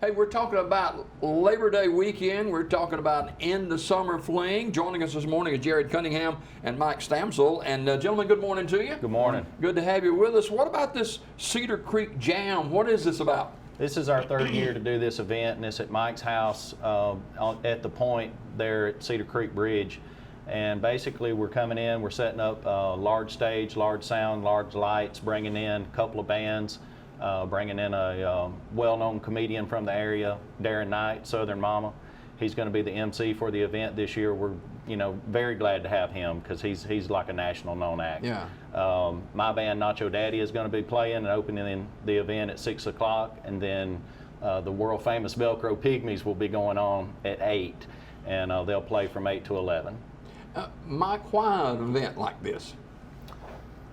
Hey, we're talking about Labor Day weekend. We're talking about end of summer fling. Joining us this morning is Jarod Cunningham and Mike Sampsel. And gentlemen, good morning to you. Good morning. Good to have you with us. What about this Cedar Creek Jam? What is this about? This is our third year to do this event, and it's at Mike's house at the point there at Cedar Creek Bridge. And basically we're coming in, we're setting up a large stage, large sound, large lights, bringing in a couple of bands, bringing in a well-known comedian from the area, Darren Knight, Southern Mama. He's going to be the MC for the event this year. We're very glad to have him because he's like a national known act. Yeah. My band Nacho Daddy is going to be playing and opening the event at 6 o'clock, and then the world famous Velcro Pygmies will be going on at 8, and they'll play from 8 to 11. Mike, why an event like this?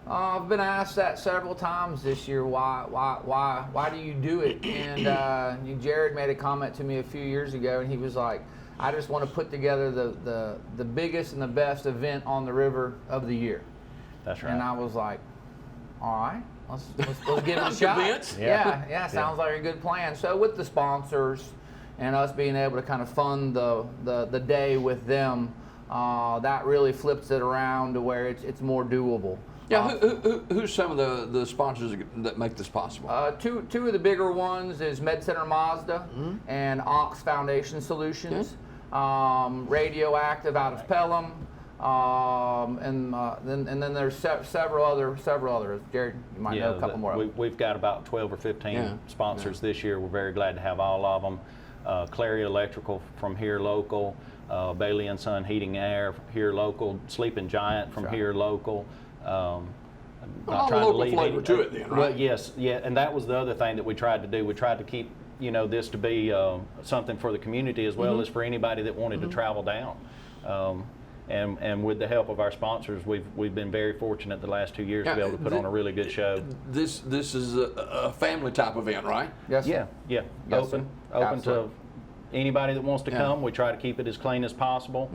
I've been asked that several times this year. Why do you do it? And Jarod made a comment to me a few years ago, and he was like, "I just want to put together the biggest and the best event on the river of the year." That's right. And I was like, "All right, let's give it a shot." Yeah, sounds like a good plan. So with the sponsors and us being able to kind of fund the day with them, that really flips it around to where it's more doable. Yeah, who's some of the sponsors that make this possible? Two of the bigger ones is Med Center Mazda and Ox Foundation Solutions, Radioactive out of Pelham, and then there's several others. Jarod, you might know a couple more. We've got about 12 or 15 sponsors this year. We're very glad to have all of them. Clary Electrical from here local, Bailey and Son Heating Air here local, Sleeping Giant from here local. Not trying to leave flavor to it then, right? Well, yes, and that was the other thing that we tried to do. We tried to keep this to be something for the community as well as for anybody that wanted to travel down. And with the help of our sponsors, we've been very fortunate the last 2 years to be able to put on a really good show. This is a family type event, right? Yes. Yeah. Yes, Open to anybody that wants to come. We try to keep it as clean as possible,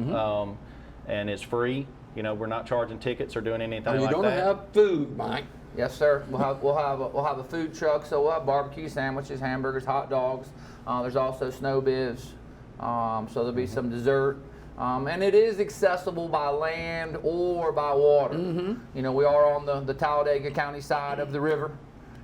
and it's free. We're not charging tickets or doing anything like that. Are you going to have food, Mike? Yes, sir. We'll have a food truck. So we'll have barbecue sandwiches, hamburgers, hot dogs. There's also snow biz. So there'll be some dessert. And it is accessible by land or by water. We are on the Talladega County side of the river,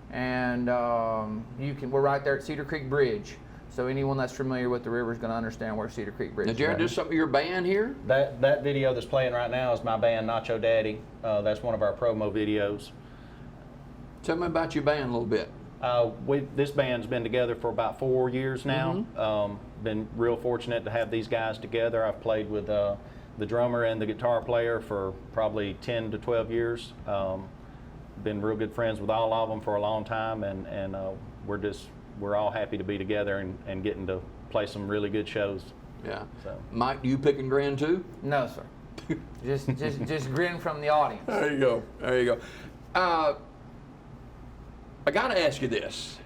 and we're right there at Cedar Creek Bridge. So anyone that's familiar with the river is going to understand where Cedar Creek Bridge is. Now, Jarod, do some of your band here? That video that's playing right now is my band Nacho Daddy. That's one of our promo videos. Tell me about your band a little bit. This band's been together for about 4 years now. Been real fortunate to have these guys together. I've played with the drummer and the guitar player for probably 10 to 12 years. Been real good friends with all of them for a long time, and we're all happy to be together and getting to play some really good shows. Yeah. So. Mike, do you pick and grin too? No, sir. just grin from the audience. There you go. I got to ask you this.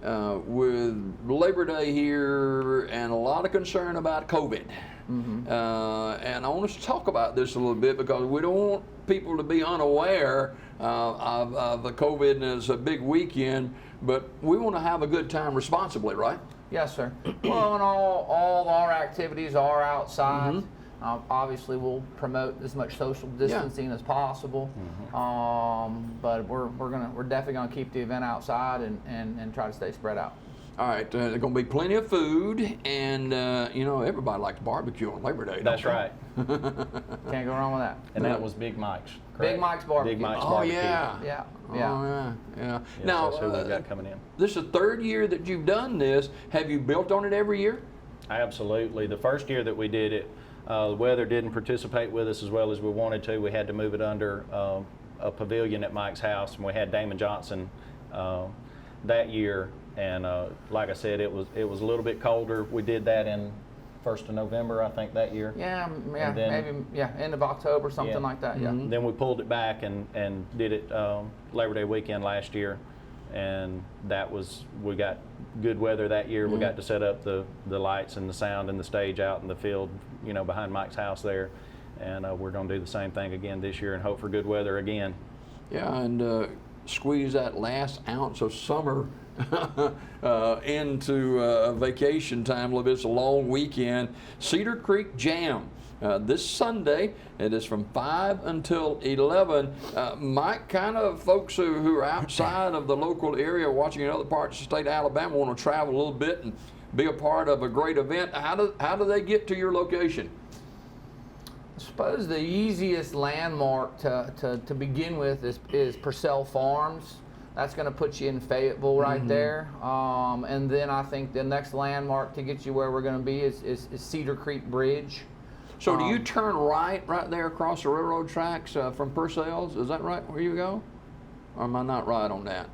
With Labor Day here and a lot of concern about COVID, and I want us to talk about this a little bit because we don't want people to be unaware of the COVID and it's a big weekend, but we want to have a good time responsibly, right? Yes, sir. Well, and all our activities are outside. Obviously, we'll promote as much social distancing as possible, but we're definitely gonna keep the event outside and try to stay spread out. All right, there's going to be plenty of food, and everybody likes barbecue on Labor Day. That's right. Can't go wrong with that. And that was Big Mike's. Correct? Big Mike's barbecue. Big Mike's Oh barbecue. Yeah. Oh, yeah. Yes, Now, that's who we've got coming in. This is the third year that you've done this. Have you built on it every year? Absolutely. The first year that we did it, the weather didn't participate with us as well as we wanted to. We had to move it under a pavilion at Mike's house, and we had Damon Johnson that year. And like I said, it was a little bit colder. We did that in 1st of November, I think, that year. Yeah, maybe end of October, something like that. Yeah. Then we pulled it back and did it Labor Day weekend last year, and we got good weather that year. We got to set up the lights and the sound and the stage out in the field, behind Mike's house there, and we're going to do the same thing again this year and hope for good weather again. Yeah, and squeeze that last ounce of summer into vacation time a little bit. It's a long weekend. Cedar Creek Jam. This Sunday, it is from 5 until 11. Mike, kind of folks who are outside of the local area watching in other parts of the state of Alabama want to travel a little bit and be a part of a great event. How do they get to your location? I suppose the easiest landmark to begin with is Purcell Farms. That's going to put you in Fayetteville right there. And then I think the next landmark to get you where we're going to be is Cedar Creek Bridge. So do you turn right there across the railroad tracks from Purcell's? Is that right where you go? Or am I not right on that?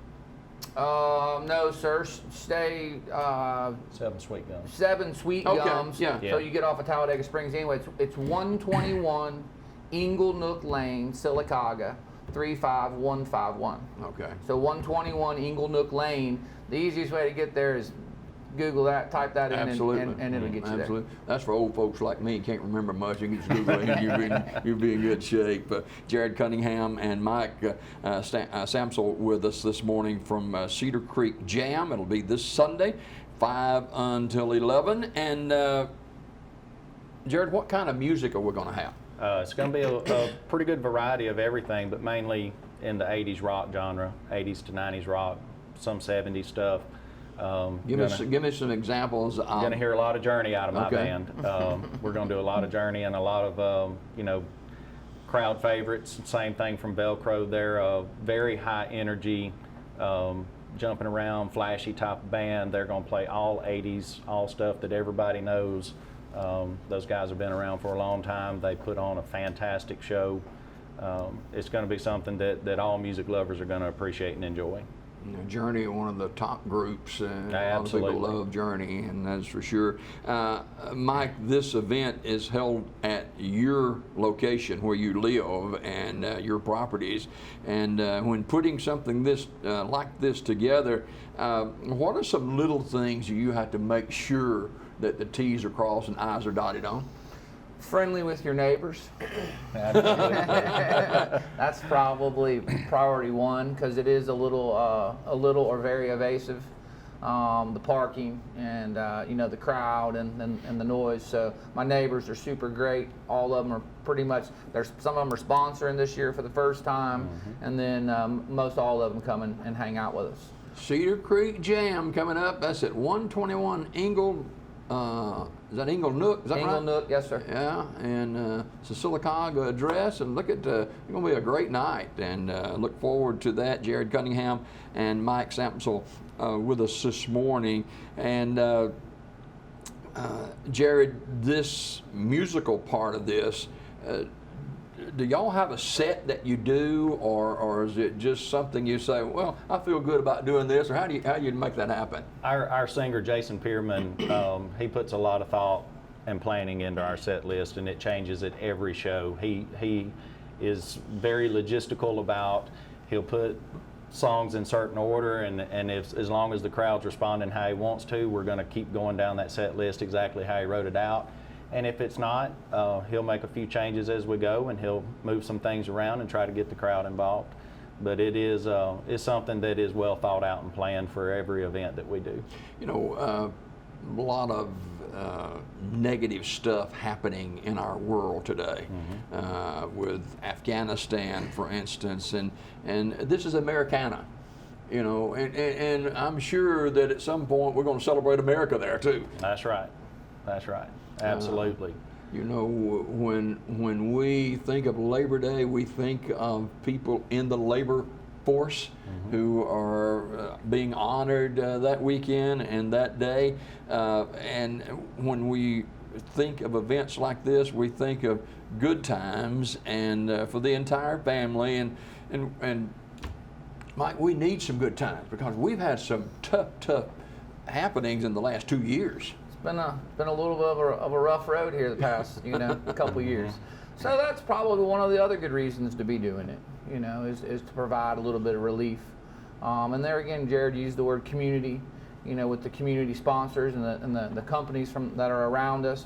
No, sir. Stay 7 Sweet Gums. 7 Sweet Okay, Gums. yeah. So you get off of Talladega Springs anyway. It's 121 Inglenook Lane, Sylacauga, 35151. Okay. So 121 Inglenook Lane. The easiest way to get there is Google that, type that in, Absolutely. and it'll get you Absolutely. That's for old folks like me. Can't remember much. You can just Google it. You'll be in good shape. Jarod Cunningham and Mike Sampsel with us this morning from Cedar Creek Jam. It'll be this Sunday, 5 until 11. And Jarod, what kind of music are we going to have? It's going to be a pretty good variety of everything, but mainly in the 80s rock genre, 80s to 90s rock, some 70s stuff. Give me some examples. You're going to hear a lot of Journey out of my band. We're going to do a lot of Journey and a lot of, crowd favorites. Same thing from Velcro. They're a very high energy, jumping around, flashy type of band. They're going to play all 80s, all stuff that everybody knows. Those guys have been around for a long time. They put on a fantastic show. It's going to be something that all music lovers are going to appreciate and enjoy. Journey, one of the top groups. A lot of Absolutely. people love Journey, and that's for sure. Mike, this event is held at your location where you live and your properties. And when putting something like this together, what are some little things you have to make sure that the T's are crossed and I's are dotted on? Friendly with your neighbors. That's probably priority one, because it is a little or very evasive. The parking and the crowd and the noise. So my neighbors are super great. All of them are pretty much. Some of them are sponsoring this year for the first time, and then most all of them come and hang out with us. Cedar Creek Jam coming up. That's at 121 Ingle. Is that Inglenook? Is that right? Inglenook, yes, sir. Yeah, and it's a Sylacauga address, and look at it's going to be a great night, and look forward to that. Jarod Cunningham and Mike Sampsel with us this morning, and Jarod, this musical part of this. Do y'all have a set that you do, or is it just something you say, well, I feel good about doing this, or how do you make that happen? Our singer, Jason Pierman, he puts a lot of thought and planning into our set list, and it changes at every show. He is very logistical about, he'll put songs in certain order, and as long as the crowd's responding how he wants to, we're going to keep going down that set list exactly how he wrote it out. And if it's not, he'll make a few changes as we go, and he'll move some things around and try to get the crowd involved. But it is it's something that is well thought out and planned for every event that we do. You know, a lot of negative stuff happening in our world today, with Afghanistan, for instance, and this is Americana. You know, and I'm sure that at some point we're going to celebrate America there too. That's right. That's right. Absolutely. You know, when we think of Labor Day, we think of people in the labor force who are being honored that weekend and that day. And when we think of events like this, we think of good times and for the entire family. And Mike, we need some good times because we've had some tough happenings in the last 2 years. Been a little bit of a rough road here the past couple years. So that's probably one of the other good reasons to be doing it, is to provide a little bit of relief. And there again, Jarod used the word community, with the community sponsors and the companies that are around us.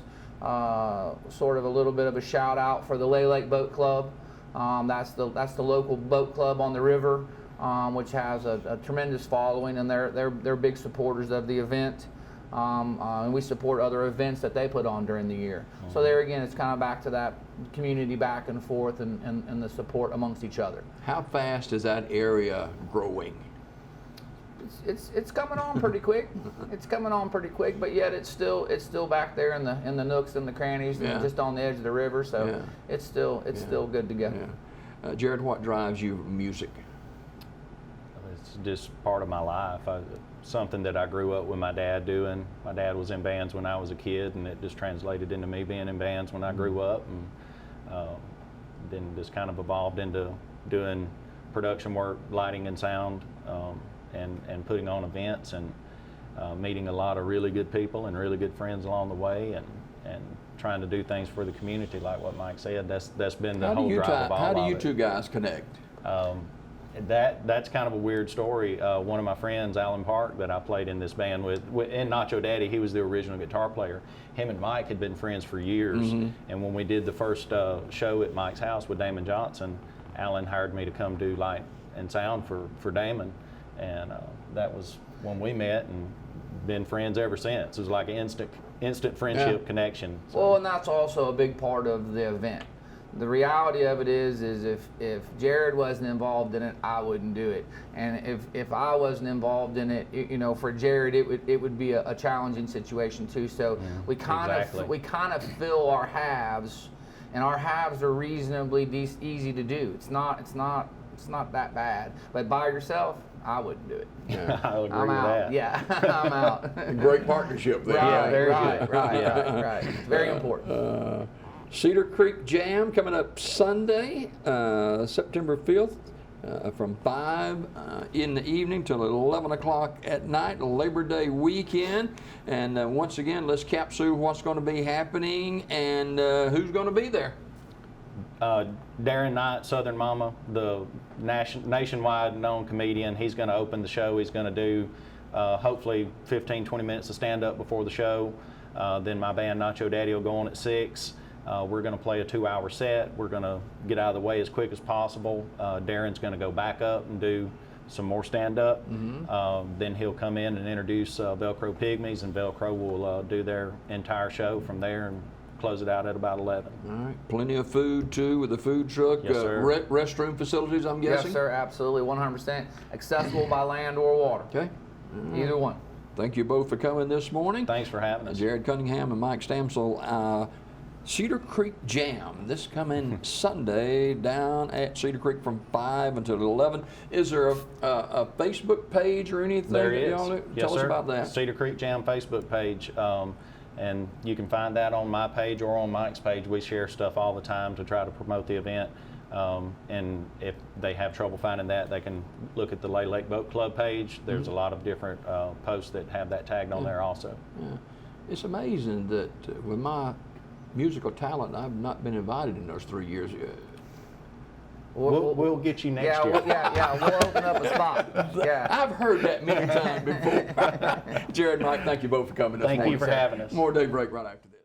Sort of a little bit of a shout out for the Lay Lake Boat Club. That's the local boat club on the river. which has a tremendous following, and they're big supporters of the event. And we support other events that they put on during the year. So there again, it's kind of back to that community back and forth and the support amongst each other. How fast is that area growing? It's coming on pretty quick. It's coming on pretty quick, but yet it's still back there in the nooks and the crannies, and just on the edge of the river. So it's still good to go. Yeah. Jarod, what drives you music? It's just part of my life. Something that I grew up with my dad doing. My dad was in bands when I was a kid, and it just translated into me being in bands when I grew up, and then just kind of evolved into doing production work, lighting and sound, and putting on events, and meeting a lot of really good people and really good friends along the way, and trying to do things for the community, like what Mike said. That's been the whole drive of all of it. How do you two guys connect? That's kind of a weird story. One of my friends, Alan Park, that I played in this band with, and Nacho Daddy, he was the original guitar player. Him and Mike had been friends for years, and when we did the first show at Mike's house with Damon Johnson, Alan hired me to come do light and sound for Damon, and that was when we met, and been friends ever since. It was like an instant friendship connection. So. Well, and that's also a big part of the event. The reality of it is if Jarod wasn't involved in it, I wouldn't do it. And if I wasn't involved in it, for Jarod, it would be a challenging situation too. So we kind of fill our halves, and our halves are reasonably easy to do. It's not that bad. But by yourself, I wouldn't do it. Yeah. I'll agree I'm with out. that. Yeah, I'm out. Great partnership there. Right. It's very important. Cedar Creek Jam coming up Sunday, September 5th, from 5 in the evening till 11 o'clock at night, Labor Day weekend. And once again, let's capsule what's going to be happening and who's going to be there. Darren Knight, Southern Mama, the nationwide known comedian, he's going to open the show. He's going to do hopefully 15-20 minutes of stand-up before the show. Then my band Nacho Daddy will go on at 6. We're going to play a 2-hour set. We're going to get out of the way as quick as possible. Darren's going to go back up and do some more stand-up. Then he'll come in and introduce Velcro Pygmies, and Velcro will do their entire show from there and close it out at about 11. All right. Plenty of food, too, with the food truck. Yes, sir. Restroom facilities, I'm guessing? Yes, sir, absolutely, 100%. Accessible by land or water. Okay. Either one. Thank you both for coming this morning. Thanks for having us. Jarod Cunningham and Mike Sampsel. Cedar Creek Jam this coming Sunday down at Cedar Creek from 5 until 11. Is there a Facebook page or anything? There is. Tell us about that. Cedar Creek Jam Facebook page. And you can find that on my page or on Mike's page. We share stuff all the time to try to promote the event. And if they have trouble finding that, they can look at the Lay Lake Boat Club page. There's a lot of different posts that have that tagged on there also. Yeah. It's amazing that with my musical talent, I've not been invited in those 3 years. We'll get you next year. We'll open up a spot. Yeah. I've heard that many times before. Jarod, Mike, thank you both for coming. Thank you for having us. More Daybreak right after this.